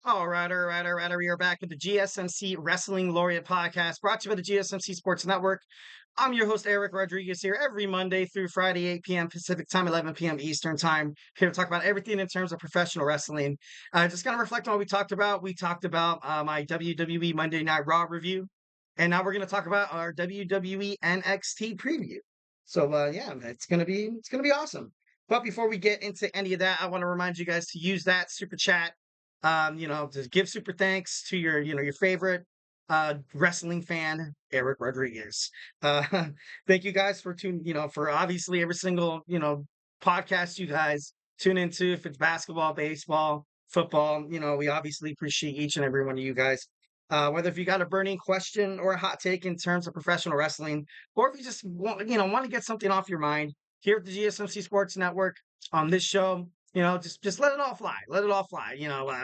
All right. We are back with the GSMC Wrestling Laureate Podcast, brought to you by the GSMC Sports Network. I'm your host, Eric Rodriguez, here every Monday through Friday, 8 p.m. Pacific Time, 11 p.m. Eastern Time, here to talk about everything in terms of professional wrestling. Just kind of reflect on what we talked about. We talked about my WWE Monday Night Raw review, and now we're going to talk about our WWE NXT preview. So, yeah, it's gonna be awesome. But before we get into any of that, I want to remind you guys to use that super chat to give super thanks to your favorite wrestling fan, Eric Rodriguez. Uh, thank you guys for for obviously every single, podcast you guys tune into, if it's basketball, baseball, football, we obviously appreciate each and every one of you guys. Whether if you got a burning question or a hot take in terms of professional wrestling, or if you just want to get something off your mind here at the GSMC Sports Network on this show, just let it all fly. Let it all fly.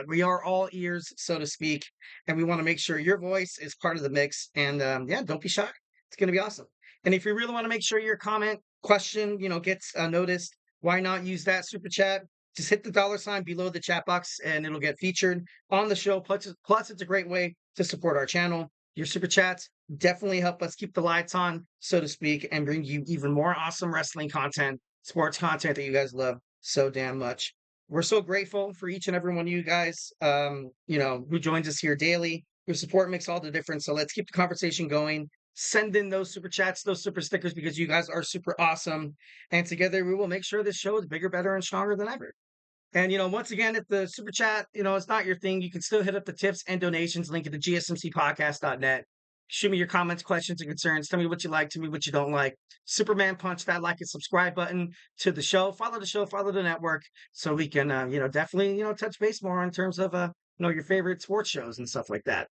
We are all ears, so to speak, and we want to make sure your voice is part of the mix. And yeah, don't be shy. It's going to be awesome. And if you really want to make sure your comment, question, gets noticed, why not use that super chat? Just hit the $ below the chat box, and it'll get featured on the show. Plus, it's a great way to support our channel. Your super chats definitely help us keep the lights on, so to speak, and bring you even more awesome wrestling content, sports content that you guys love so damn much. We're so grateful for each and every one of you guys, who joins us here daily. Your support makes all the difference. So let's keep the conversation going. Send in those super chats, those super stickers, because you guys are super awesome. And together we will make sure this show is bigger, better, and stronger than ever. And, once again, if the super chat, it's not your thing, you can still hit up the tips and donations link at the GSMCpodcast.net. Shoot me your comments, questions, and concerns. Tell me what you like, tell me what you don't like. Superman punch that like and subscribe button to the show. Follow the show, follow the network, so we can, definitely, touch base more in terms of, your favorite sports shows and stuff like that.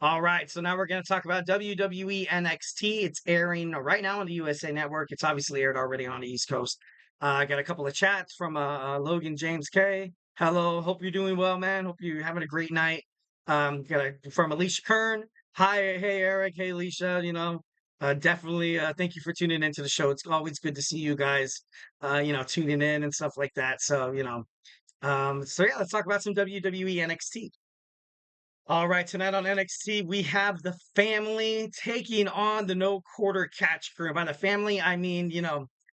All right, so now we're going to talk about WWE NXT. It's airing right now on the USA Network. It's obviously aired already on the East Coast. I got a couple of chats from Logan James K. Hello, hope you're doing well, man. Hope you're having a great night. From Alicia Kern. Hi, hey Eric, hey Alicia. Definitely thank you for tuning into the show. It's always good to see you guys. Tuning in and stuff like that. So so yeah, let's talk about some WWE NXT. All right, tonight on NXT, we have the family taking on the No Quarter Catch Crew. By the family, I mean,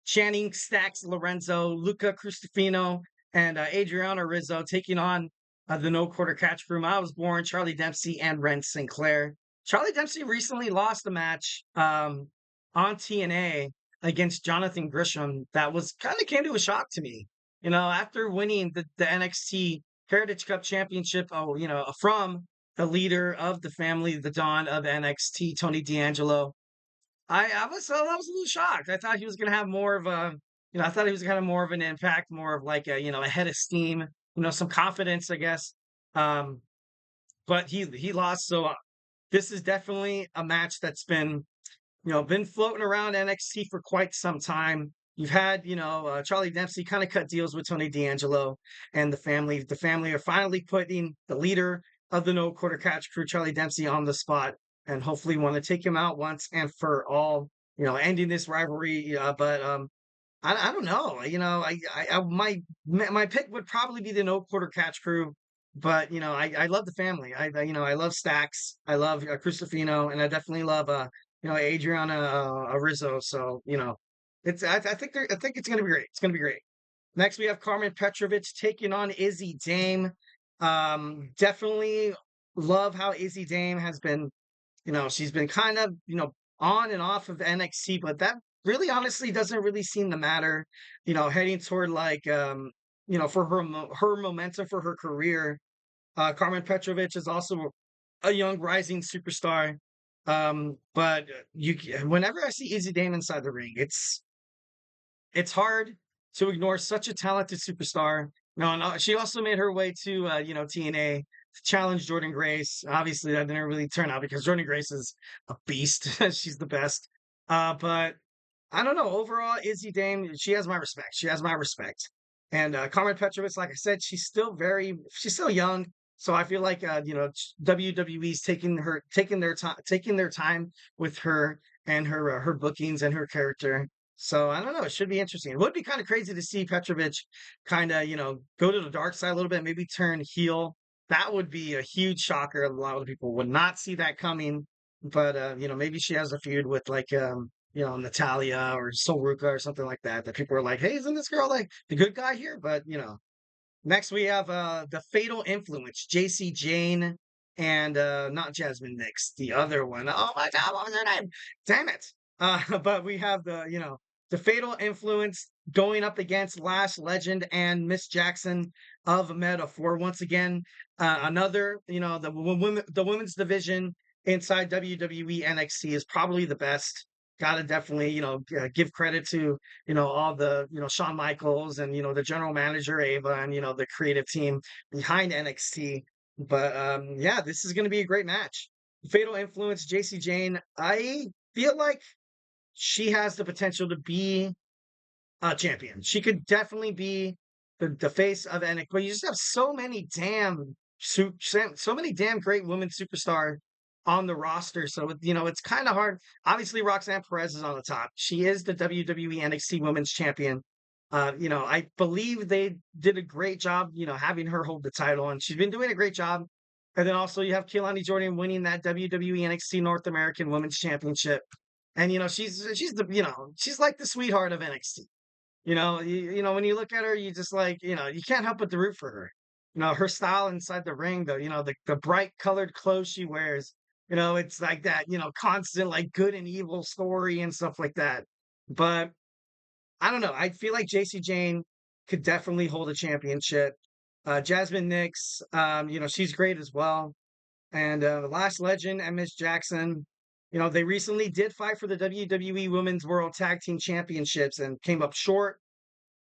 Channing Stacks Lorenzo, Luca Cristofino, and Adriana Rizzo taking on the No Quarter Catch Crew. I was born Charlie Dempsey and Ren Sinclair. Charlie Dempsey recently lost a match on TNA against Jonathan Grisham. That was kind of came to a shock to me. After winning the NXT Heritage Cup Championship, from the leader of the family, the Don of NXT, Tony D'Angelo. I was a little shocked. I thought he was going to have more of a, I thought he was going to have more of an impact, more of like a head of steam, some confidence, I guess. But he lost. So this is definitely a match that's been floating around NXT for quite some time. You've had, Charlie Dempsey kind of cut deals with Tony D'Angelo and the family. The family are finally putting the leader of the No Quarter Catch Crew, Charlie Dempsey, on the spot, and hopefully want to take him out once and for all. Ending this rivalry. But I don't know. My pick would probably be the No Quarter Catch Crew. But I love the family. I love Stacks. I love Cristofino, and I definitely love Adriana Rizzo. So I think it's gonna be great. It's gonna be great. Next we have Karmen Petrovic taking on Izzi Dame. Definitely love how Izzi Dame has been, she's been kind of, on and off of NXT, but that really honestly doesn't really seem to matter, heading toward like, for her momentum for her career. Karmen Petrovic is also a young rising superstar. But whenever I see Izzi Dame inside the ring, it's hard to ignore such a talented superstar. No, and she also made her way to TNA to challenge Jordan Grace. Obviously, that didn't really turn out because Jordan Grace is a beast. She's the best. But I don't know. Overall, Izzi Dame, she has my respect. She has my respect. And Karmen Petrovic, like I said, she's still young. So I feel like WWE's taking their time with her and her bookings and her character. So I don't know. It should be interesting. It would be kind of crazy to see Petrovic kind of, go to the dark side a little bit, maybe turn heel that would be a huge shocker. A lot of people would not see that coming. But maybe she has a feud with like Natalia or Soruka or something like that. That people are like, hey, isn't this girl like the good guy here? But next we have the Fatal Influence, JC Jane and not Jasmine Nix, the other one. Oh my god, what was her name? Damn it. But we have the Fatal Influence going up against Lash Legend and Miss Jackson of Metaphor. Once again, another, the women's division inside WWE NXT is probably the best. Gotta definitely, give credit to all the, Shawn Michaels and, the general manager, Ava, and, the creative team behind NXT. But yeah, this is going to be a great match. Fatal Influence, JC Jane. I feel like she has the potential to be a champion. She could definitely be the face of NXT. But you just have so many damn great women superstar on the roster. So it's kind of hard. Obviously, Roxanne Perez is on the top. She is the WWE NXT Women's Champion. I believe they did a great job, having her hold the title, and she's been doing a great job. And then also you have Keilani Jordan winning that WWE NXT North American Women's Championship. And she's like the sweetheart of NXT. When you look at her, you just like, you can't help but to root for her. Her style inside the ring, though, the bright colored clothes she wears, it's like that, constant like good and evil story and stuff like that. But I don't know. I feel like JC Jane could definitely hold a championship. Jasmine Nix, she's great as well. And the Last Legend and Miss Jackson, they recently did fight for the WWE Women's World Tag Team Championships and came up short.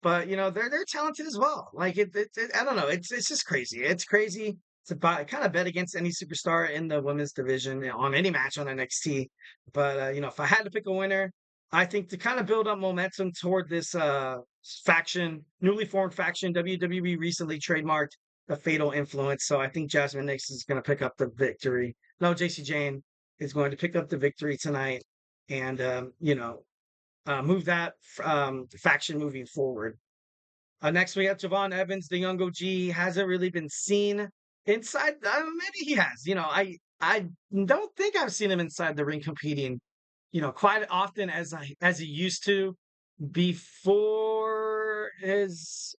But they're talented as well. Like I don't know. It's just crazy. It's crazy to kind of bet against any superstar in the women's division on any match on NXT. But if I had to pick a winner, I think to kind of build up momentum toward this newly formed faction, WWE recently trademarked the Fatal Influence. So I think Jasmine Nix is going to pick up the victory. No, JC Jane is going to pick up the victory tonight, and move that faction moving forward. Next, we have Javon Evans, the young OG, hasn't really been seen inside. Maybe he has. I don't think I've seen him inside the ring competing, quite often as he used to before his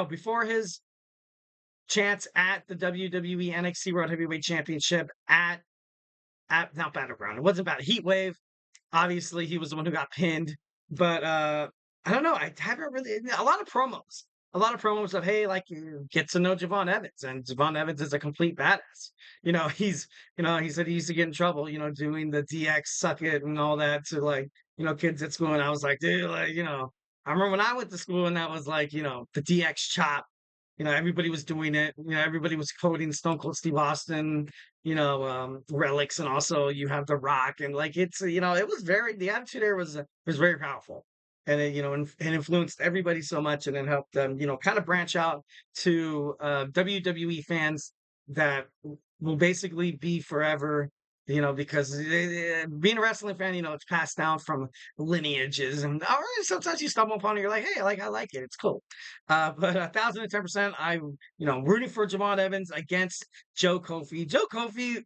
before his chance at the WWE NXT World Heavyweight Championship at not Battleground. It wasn't about Heat Wave. Obviously, he was the one who got pinned, but I don't know. I haven't really a lot of promos. A lot of promos of hey, like you get to know Javon Evans, and Javon Evans is a complete badass. He said he used to get in trouble, doing the DX suck it and all that to like, kids at school. And I was like, dude, like, I remember when I went to school and that was like, the DX chop. Everybody was doing it. Everybody was quoting Stone Cold Steve Austin, relics, and also you have The Rock, and like it was the attitude there was very powerful, and it influenced everybody so much, and it helped them, kind of branch out to WWE fans that will basically be forever. Because being a wrestling fan, it's passed down from lineages, and or sometimes you stumble upon it, you're like, hey, I like it, it's cool. But 1,010%, I'm rooting for Javon Evans against Joe Coffey. Joe Coffey,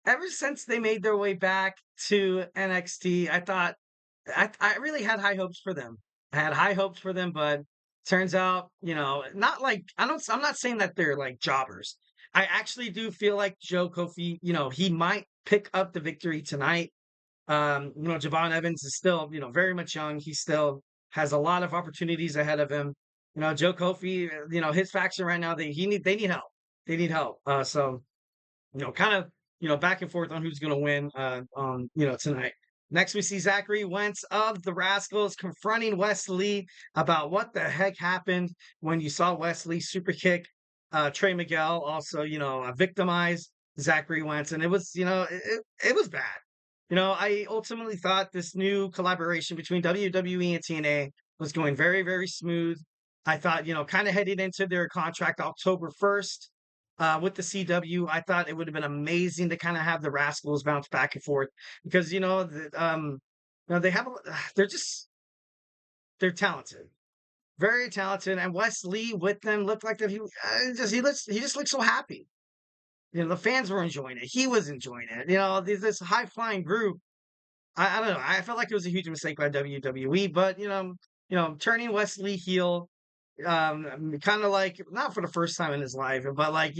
ever since they made their way back to NXT, I thought I really had high hopes for them. I had high hopes for them, but turns out, not like I'm not saying that they're like jobbers. I actually do feel like Joe Coffey, he might pick up the victory tonight. Javon Evans is still, very much young. He still has a lot of opportunities ahead of him. Joe Coffey, his faction right now, they need help. They need help. So, kind of, back and forth on who's going to win, tonight. Next, we see Zachery Wentz of the Rascals confronting Wes Lee about what the heck happened when you saw Wes Lee super kick Trey Miguel, also, victimized Zachery Wentz. And it was, it was bad. I ultimately thought this new collaboration between WWE and TNA was going very, very smooth. I thought, kind of heading into their contract October 1st with the CW, I thought it would have been amazing to kind of have the Rascals bounce back and forth because, they have, they're talented, very talented. And Wes Lee with them looked like that he just looks so happy. the fans were enjoying it. He was enjoying it. This high flying group. I don't know. I felt like it was a huge mistake by WWE, but turning Wes Lee heel, kind of like not for the first time in his life, but like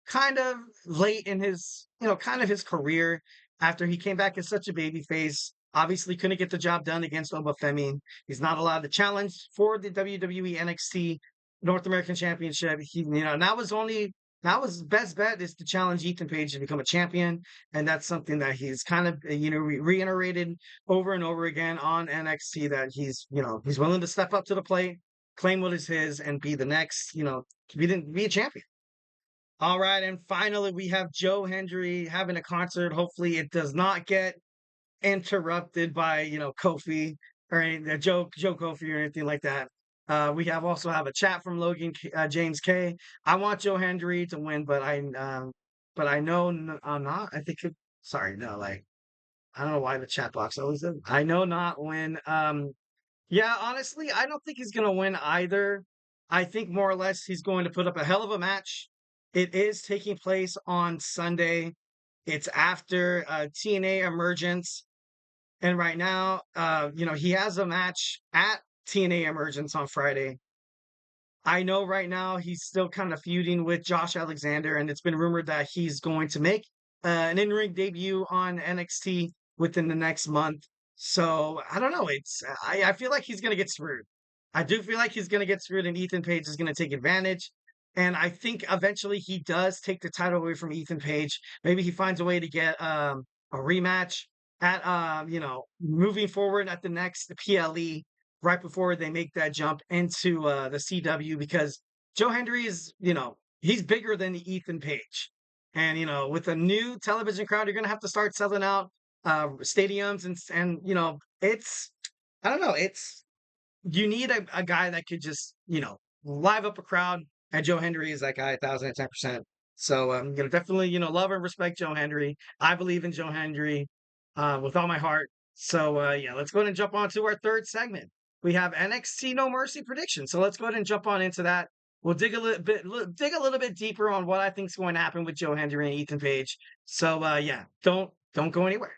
kind of late in his kind of his career after he came back as such a baby face. Obviously, couldn't get the job done against Obafemi. He's not allowed to challenge for the WWE NXT North American Championship. That was best bet is to challenge Ethan Page to become a champion, and that's something that he's kind of reiterated over and over again on NXT that he's willing to step up to the plate, claim what is his, and be the next be a champion. All right, and finally we have Joe Hendry having a concert. Hopefully, it does not get interrupted by Kofi or Joe Coffey or anything like that. We also have a chat from Logan James K. I want Joe Hendry to win, but I know I'm not. I think sorry, no, like I don't know why the chat box always does. I know not when. Yeah, honestly, I don't think he's gonna win either. I think more or less he's going to put up a hell of a match. It is taking place on Sunday. It's after TNA Emergence. And right now, he has a match at TNA Emergence on Friday. I know right now he's still kind of feuding with Josh Alexander, and it's been rumored that he's going to make an in-ring debut on NXT within the next month. So I don't know. I feel like he's going to get screwed. I do feel like he's going to get screwed, and Ethan Page is going to take advantage. And I think eventually he does take the title away from Ethan Page. Maybe he finds a way to get a rematch at moving forward at the next PLE right before they make that jump into the CW, because Joe Hendry is he's bigger than Ethan Page, and with a new television crowd, you're gonna have to start selling out stadiums, and it's I don't know, it's you need a guy that could just live up a crowd, and Joe Hendry is that guy 1,010%. So definitely love and respect Joe Hendry. I believe in Joe Hendry with all my heart. So yeah, let's go ahead and jump on to our third segment. We have NXT No Mercy predictions. So let's go ahead and jump on into that. We'll dig a little bit deeper on what I think is going to happen with Joe Hendry and Ethan Page. So yeah, don't go anywhere.